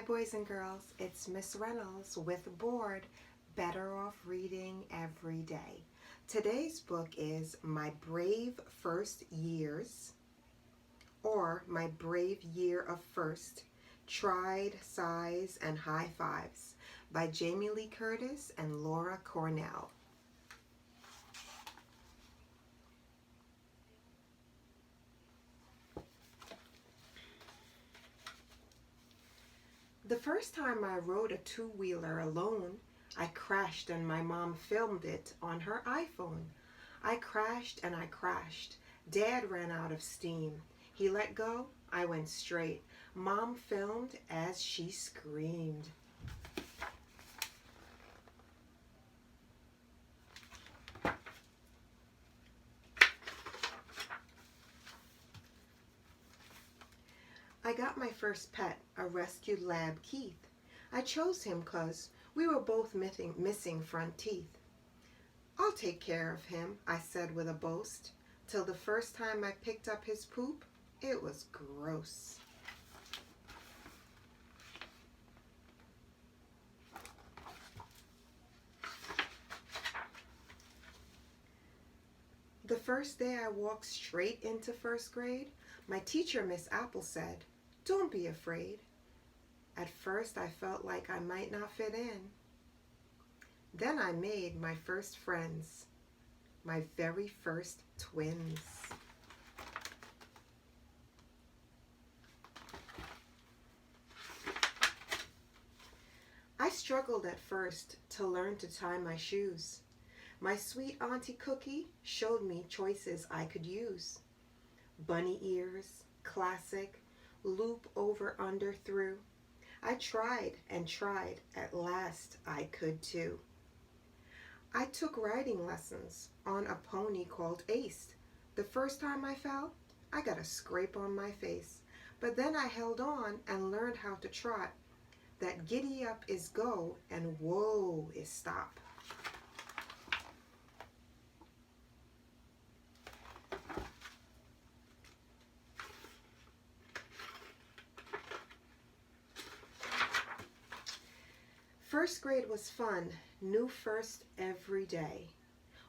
boys and girls, it's Miss Reynolds with B.O.R.E.D, Better Off Reading Every Day. Today's book is My Brave First Years, or My Brave Year of First, Tried, Sighs, and High Fives by Jamie Lee Curtis and Laura Cornell. The first time I rode a two-wheeler alone, I crashed and my mom filmed it on her iPhone. I crashed and I crashed. Dad ran out of steam. He let go, I went straight. Mom filmed as she screamed. I got my first pet, a rescued lab, Keith. I chose him 'cause we were both missing front teeth. I'll take care of him, I said with a boast, till the first time I picked up his poop, it was gross. The first day I walked straight into first grade, my teacher, Miss Apple, said, "Don't be afraid." At first I felt like I might not fit in. Then I made my first friends, my very first twins. I struggled at first to learn to tie my shoes. My sweet Auntie Cookie showed me choices I could use. Bunny ears, classic, loop over, under, through. I tried and tried, at last I could too. I took riding lessons on a pony called Ace. The first time I fell, I got a scrape on my face. But then I held on and learned how to trot. That giddy up is go and whoa is stop. First grade was fun, new first every day.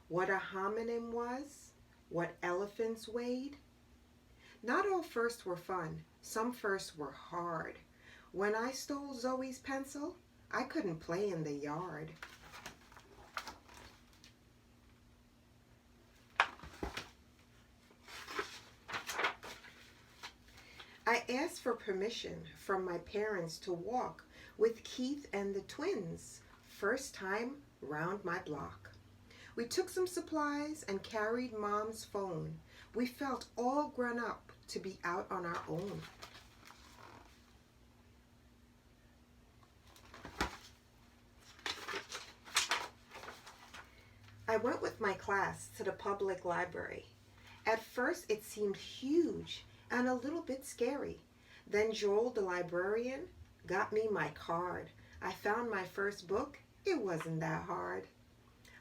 What a homonym was, what elephants weighed. Not all firsts were fun, some firsts were hard. When I stole Zoe's pencil, I couldn't play in the yard. I asked for permission from my parents to walk with Keith and the twins, first time round my block. We took some supplies and carried Mom's phone. We felt all grown up to be out on our own. I went with my class to the public library. At first it seemed huge and a little bit scary. Then Joel, the librarian, got me my card. I found my first book. It wasn't that hard.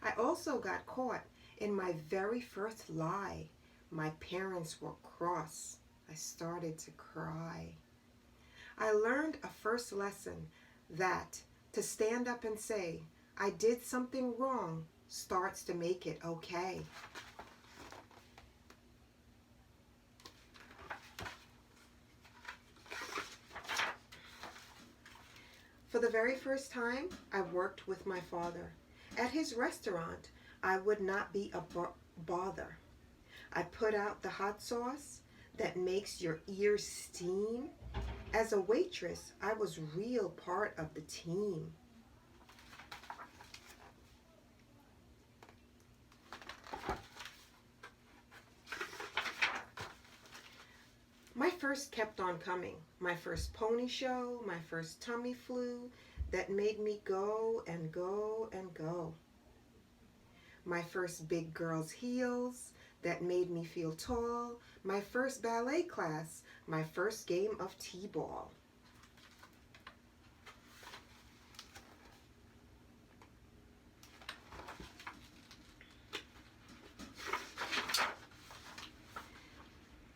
I also got caught in my very first lie. My parents were cross. I started to cry. I learned a first lesson that to stand up and say, I did something wrong, starts to make it okay. For the very first time, I worked with my father. At his restaurant, I would not be a bother. I put out the hot sauce that makes your ears steam. As a waitress, I was real part of the team. My first kept on coming. My first pony show, my first tummy flu that made me go and go and go. My first big girl's heels that made me feel tall. My first ballet class, my first game of t-ball.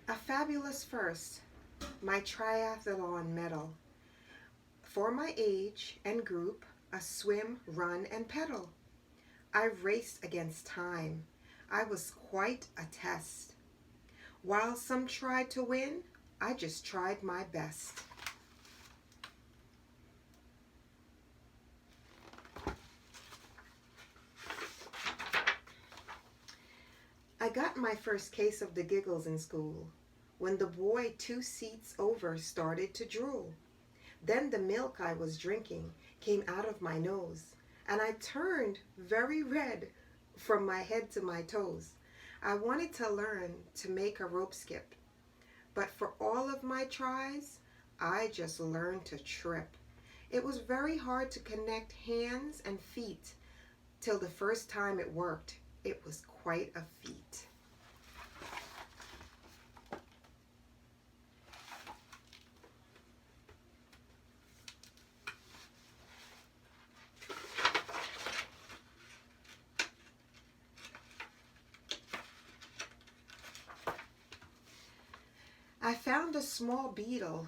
A fabulous first, my triathlon medal. For my age and group, a swim, run, and pedal. I raced against time. I was quite a test. While some tried to win, I just tried my best. I got my first case of the giggles in school when the boy 2 seats over started to drool. Then the milk I was drinking came out of my nose, and I turned very red from my head to my toes. I wanted to learn to make a rope skip, but for all of my tries, I just learned to trip. It was very hard to connect hands and feet till the first time it worked. It was quite a feat. I found a small beetle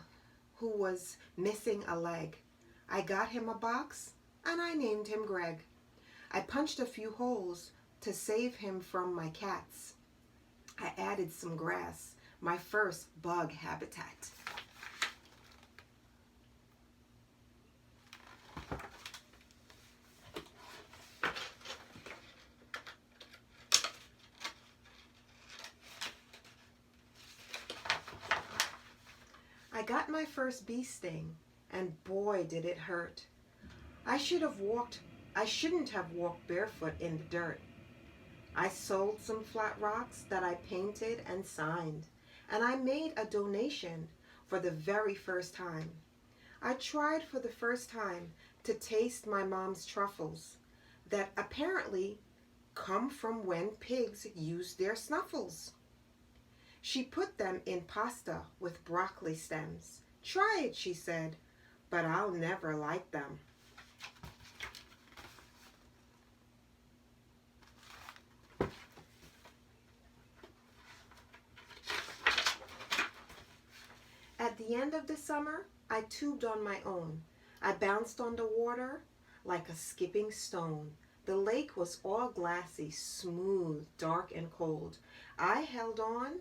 who was missing a leg. I got him a box and I named him Greg. I punched a few holes to save him from my cats. I added some grass, my first bug habitat. I got my first bee sting, and boy did it hurt. I shouldn't have walked barefoot in the dirt. I sold some flat rocks that I painted and signed, and I made a donation for the very first time. I tried for the first time to taste my mom's truffles that apparently come from when pigs use their snuffles. She put them in pasta with broccoli stems. Try it, she said, but I'll never like them. At the end of the summer, I tubed on my own. I bounced on the water like a skipping stone. The lake was all glassy, smooth, dark, and cold. I held on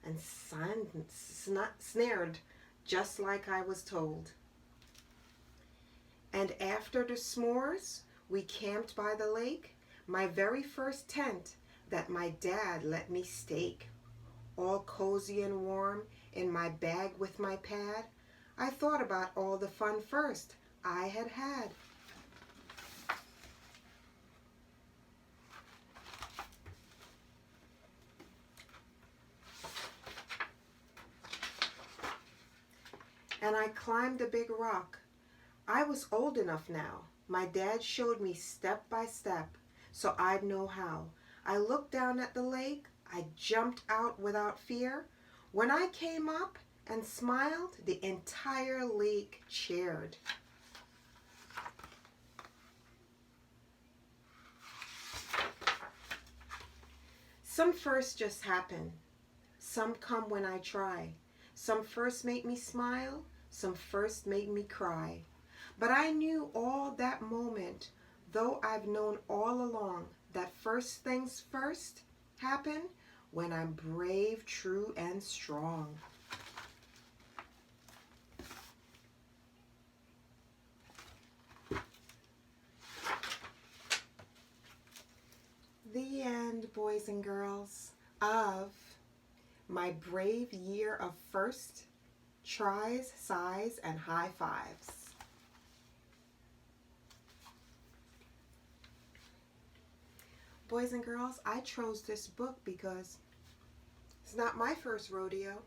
and snared just like I was told. And after the s'mores, we camped by the lake, my very first tent that my dad let me stake. All cozy and warm in my bag with my pad, I thought about all the fun first I had had. And I climbed a big rock. I was old enough now. My dad showed me step by step, so I'd know how. I looked down at the lake. I jumped out without fear. When I came up and smiled, the entire lake cheered. Some firsts just happen. Some come when I try. Some first make me smile. Some first make me cry. But I knew all that moment, though I've known all along that first things first happen when I'm brave, true, and strong. The end, boys and girls, of my brave year of first tries, sighs, and high fives. Boys and girls, I chose this book because it's not my first rodeo.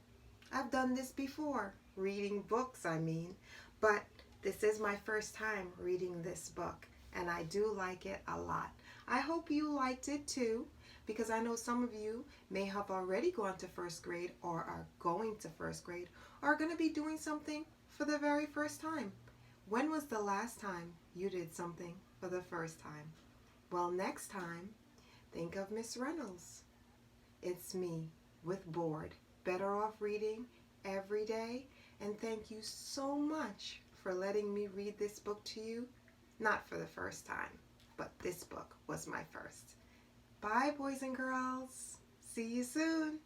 I've done this before, reading books, I mean, but this is my first time reading this book, and I do like it a lot. I hope you liked it too, because I know some of you may have already gone to first grade or are going to first grade or are going to be doing something for the very first time. When was the last time you did something for the first time? Well, next time, think of Miss Reynolds. It's me with B.O.R.E.D. Better off reading every day, and thank you so much for letting me read this book to you. Not for the first time, but this book was my first. Bye, boys and girls. See you soon.